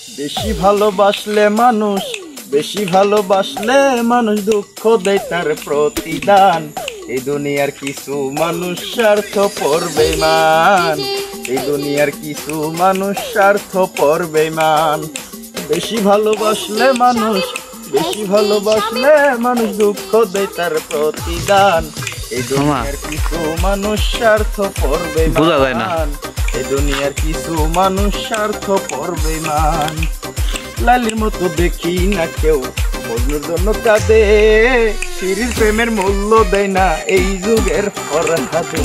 বেশি ভালোবাসলে মানুষ, বেশি ভালোবাসলে মানুষ দুঃখ দেয় তার প্রতিদান। এই দুনিয়ার কিছু মানুষ স্বার্থপর বেঈমান, এই দুনিয়ার কিছু মানুষ স্বার্থপর বেঈমান। বেশি ভালোবাসলে মানুষ, বেশি ভালোবাসলে মানুষ দুঃখ দেয় তার প্রতিদান। এই দুনিয়ার কিছু মানুষ স্বার্থপর বেঈমান, এই দুনিয়ার কিছু মানুষ স্বার্থপর বেঈমান। লালির মতো দেখি না কেউ মজনুর জন্য কাঁদে, শিরির প্রেমের মূল্য দেয় না এই যুগের ফরহাদে।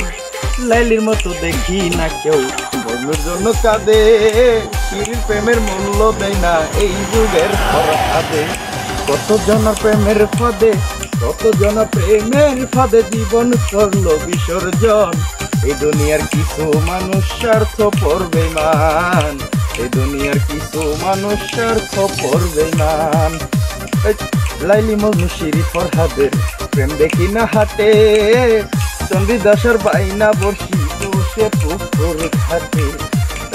লাইলির মতো দেখি না কেউ মজনুর জন্য কাঁদে, শিরির প্রেমের মূল্য দেয় না এই যুগের ফরহাদে। কত জন প্রেমের ফাঁদে, কত জন প্রেমের ফাঁদে জীবন করলো বিসর্জন। এই দুনিয়ার কিছু মানুষ স্বার্থপর বেঈমান, এই দুনিয়ার কিছু মানুষ স্বার্থপর বেঈমান। লাইলি মজনু শিরি ফরহাদের প্রেম দেখি না হাটে, চন্দ্রদাসের বাইনা বর্ষি বসে পুকুর ঘাটে।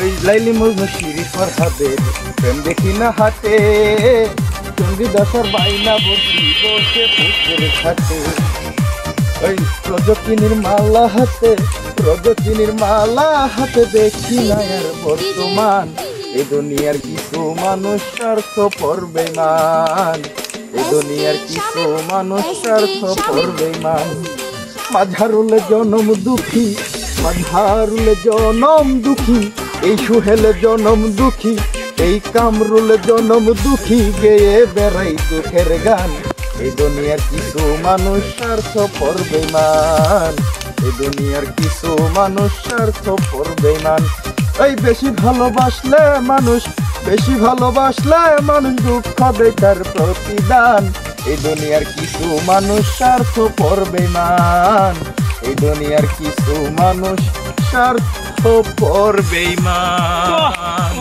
ওই লাইলি মজনু শিরি ফরহাদের প্রেম দেখি না হাটে, চন্দ্রদাসের বাইনা বর্ষি বসে পুকুর ঘাটে। ওই প্রযুক্তির মালা হাতে, প্রযুক্তির মালা হাতে দেখি না আর বর্তমান। এই দুনিয়ার কিছু মানুষ স্বার্থপর বেঈমান, এই দুনিয়ার কিছু মানুষ স্বার্থপর বেঈমান। মাঝারুলে জনম দুঃখী, মাঝারুলে জনম দুঃখী, এই সুহেলে জনম দুঃখী, এই কামরুলে জনম দুঃখী, গেয়ে বেড়াই দুঃখের গান। এই দুনিয়ার কিছু মানুষ স্বার্থপর বেঈমান, এই দুনিয়ার কিছু মানুষ স্বার্থপর বেঈমান। এই বেশি ভালোবাসলে মানুষ, বেশি ভালোবাসলে মানুষ দুঃখ দেয় তার প্রতিদান। এই দুনিয়ার কিছু মানুষ স্বার্থপর বেঈমান, এই দুনিয়ার কিছু মানুষ স্বার্থপর বেঈমান।